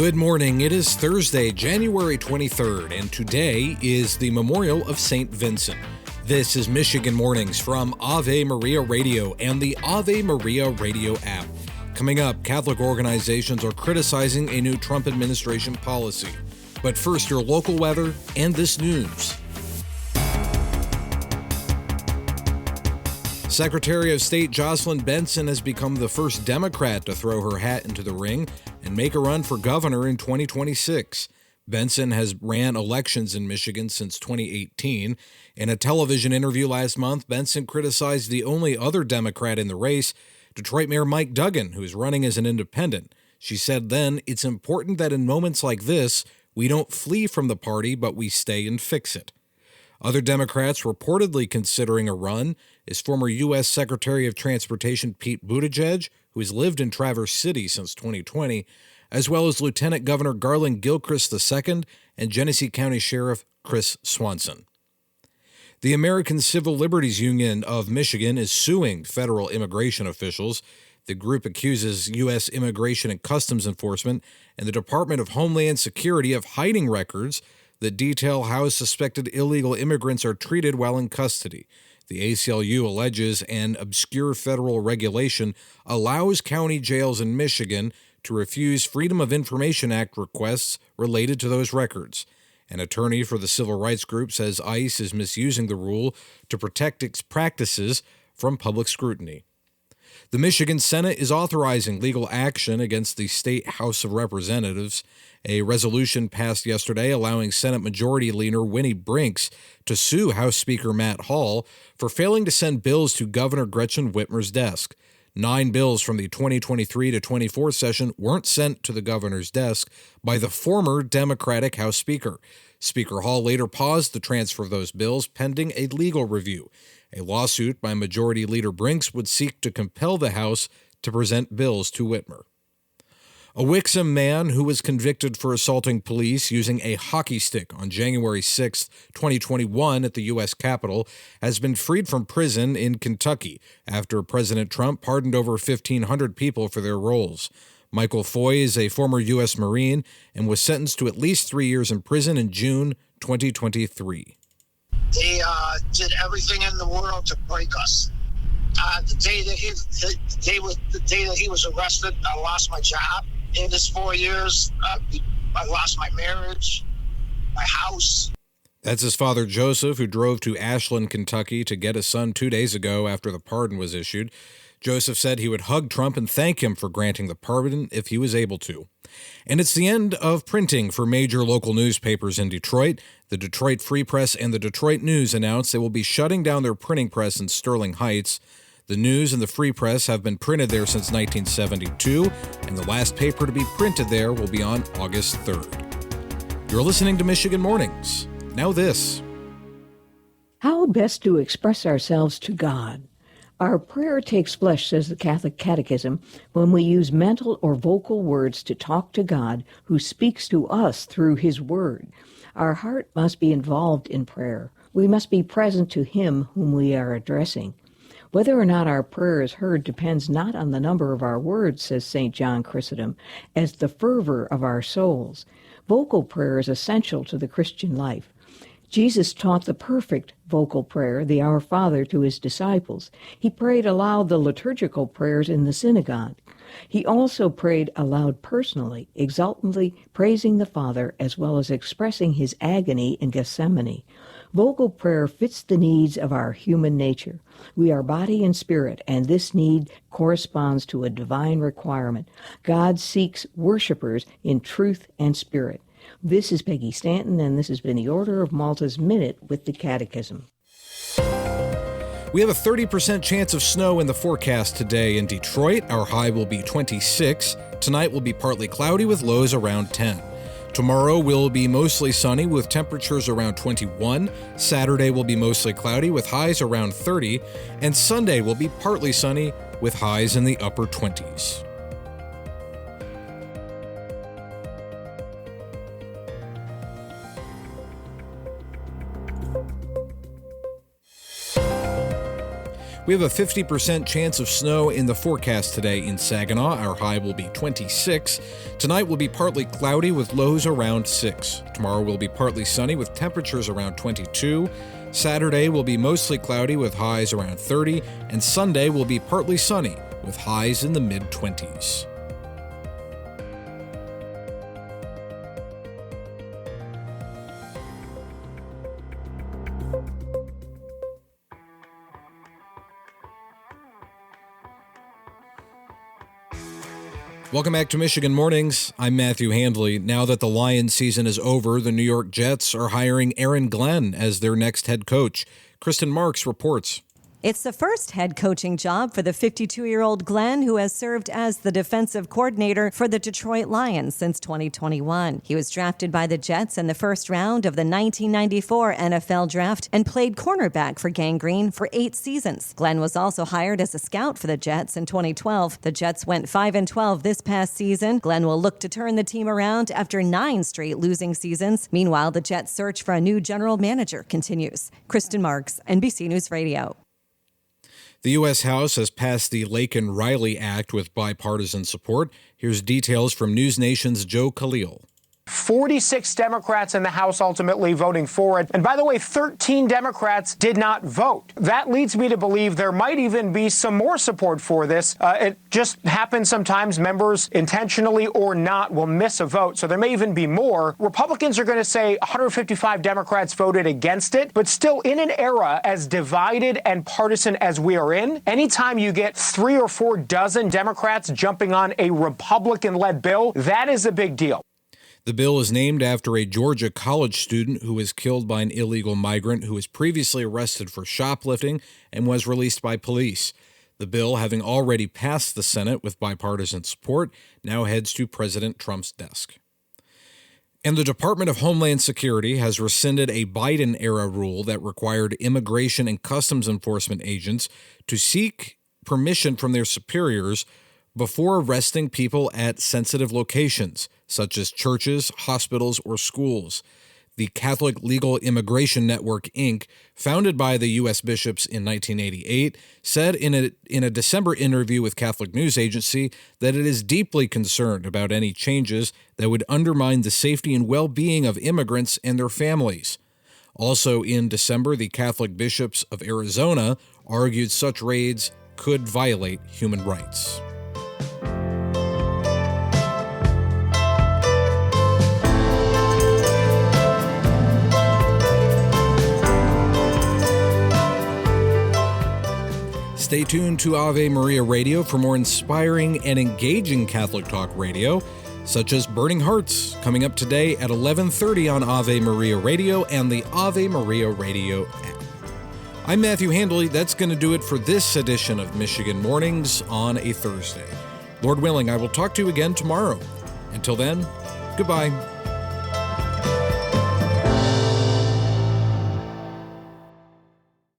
Good morning. It is Thursday, January 23rd, and today is the memorial of St. Vincent. This is Michigan Mornings from Ave Maria Radio and the Ave Maria Radio app. Coming up, Catholic organizations are criticizing a new Trump administration policy. But first, your local weather and this news. Secretary of State Jocelyn Benson has become the first Democrat to throw her hat into the ring and make a run for governor in 2026. Benson has ran elections in Michigan since 2018. In a television interview last month, Benson criticized the only other Democrat in the race, Detroit Mayor Mike Duggan, who is running as an independent. She said then, "It's important that in moments like this, we don't flee from the party, but we stay and fix it." Other Democrats reportedly considering a run is former U.S. Secretary of Transportation Pete Buttigieg, who has lived in Traverse City since 2020, as well as Lieutenant Governor Garland Gilchrist II and Genesee County Sheriff Chris Swanson. The American Civil Liberties Union of Michigan is suing federal immigration officials. The group accuses U.S. Immigration and Customs Enforcement and the Department of Homeland Security of hiding records that detail how suspected illegal immigrants are treated while in custody. The ACLU alleges an obscure federal regulation allows county jails in Michigan to refuse Freedom of Information Act requests related to those records. An attorney for the civil rights group says ICE is misusing the rule to protect its practices from public scrutiny. The Michigan Senate is authorizing legal action against the State House of Representatives. A resolution passed yesterday allowing Senate Majority Leader Winnie Brinks to sue House Speaker Matt Hall for failing to send bills to Governor Gretchen Whitmer's desk. 9 bills from the 2023 to 24 session weren't sent to the governor's desk by the former Democratic House Speaker. Speaker Hall later paused the transfer of those bills pending a legal review. A lawsuit by Majority Leader Brinks would seek to compel the House to present bills to Whitmer. A Wixom man who was convicted for assaulting police using a hockey stick on January 6, 2021 at the U.S. Capitol has been freed from prison in Kentucky after President Trump pardoned over 1,500 people for their roles. Michael Foy is a former U.S. Marine and was sentenced to at least 3 years in prison in June 2023. They did everything in the world to break us. The day that he was arrested, I lost my job. In this 4 years, I lost my marriage, my house. That's his father, Joseph, who drove to Ashland, Kentucky to get his son 2 days ago after the pardon was issued. Joseph said he would hug Trump and thank him for granting the pardon if he was able to. And it's the end of printing for major local newspapers in Detroit. The Detroit Free Press and the Detroit News announced they will be shutting down their printing press in Sterling Heights. The News and the Free Press have been printed there since 1972, and the last paper to be printed there will be on August 3rd. You're listening to Michigan Mornings. Now this. How best to express ourselves to God? Our prayer takes flesh, says the Catholic Catechism, when we use mental or vocal words to talk to God, who speaks to us through His Word. Our heart must be involved in prayer. We must be present to Him whom we are addressing. Whether or not our prayer is heard depends not on the number of our words, says St. John Chrysostom, as the fervor of our souls. Vocal prayer is essential to the Christian life. Jesus taught the perfect vocal prayer, the Our Father, to His disciples. He prayed aloud the liturgical prayers in the synagogue. He also prayed aloud personally, exultantly praising the Father as well as expressing His agony in Gethsemane. Vocal prayer fits the needs of our human nature. We are body and spirit, and this need corresponds to a divine requirement. God seeks worshipers in truth and spirit. This is Peggy Stanton, and this has been the Order of Malta's Minute with the Catechism. We have a 30% chance of snow in the forecast today in Detroit. Our high will be 26. Tonight will be partly cloudy with lows around 10. Tomorrow will be mostly sunny with temperatures around 21. Saturday will be mostly cloudy with highs around 30. And Sunday will be partly sunny with highs in the upper 20s. We have a 50% chance of snow in the forecast today in Saginaw. Our high will be 26. Tonight will be partly cloudy with lows around 6. Tomorrow will be partly sunny with temperatures around 22. Saturday will be mostly cloudy with highs around 30. And Sunday will be partly sunny with highs in the mid-20s. Welcome back to Michigan Mornings. I'm Matthew Handley. Now that the Lions season is over, the New York Jets are hiring Glen as their next head coach. Kristen Marks reports. It's the first head coaching job for the 52-year-old Glen, who has served as the defensive coordinator for the Detroit Lions since 2021. He was drafted by the Jets in the first round of the 1994 NFL Draft and played cornerback for Gang Green for 8 seasons. Glen was also hired as a scout for the Jets in 2012. The Jets went 5-12 this past season. Glen will look to turn the team around after 9 straight losing seasons. Meanwhile, the Jets' search for a new general manager continues. Kristen Marks, NBC News Radio. The U.S. House has passed the Laken-Riley Act with bipartisan support. Here's details from News Nation's Joe Khalil. 46 Democrats in the House ultimately voting for it. And by the way, 13 Democrats did not vote. That leads me to believe there might even be some more support for this. It just happens sometimes members intentionally or not will miss a vote. So there may even be more. Republicans are going to say 155 Democrats voted against it. But still, in an era as divided and partisan as we are in, anytime you get 3 or 4 dozen Democrats jumping on a Republican-led bill, that is a big deal. The bill is named after a Georgia college student who was killed by an illegal migrant who was previously arrested for shoplifting and was released by police. The bill, having already passed the Senate with bipartisan support, now heads to President Trump's desk. And the Department of Homeland Security has rescinded a Biden-era rule that required immigration and customs enforcement agents to seek permission from their superiors before arresting people at sensitive locations, such as churches, hospitals, or schools. The Catholic Legal Immigration Network, Inc., founded by the U.S. bishops in 1988, said in a December interview with Catholic News Agency that it is deeply concerned about any changes that would undermine the safety and well-being of immigrants and their families. Also in December, the Catholic bishops of Arizona argued such raids could violate human rights. Stay tuned to Ave Maria Radio for more inspiring and engaging Catholic talk radio, such as Burning Hearts, coming up today at 11:30 on Ave Maria Radio and the Ave Maria Radio app. I'm Matthew Handley. That's going to do it for this edition of Michigan Mornings on a Thursday. Lord willing, I will talk to you again tomorrow. Until then, goodbye.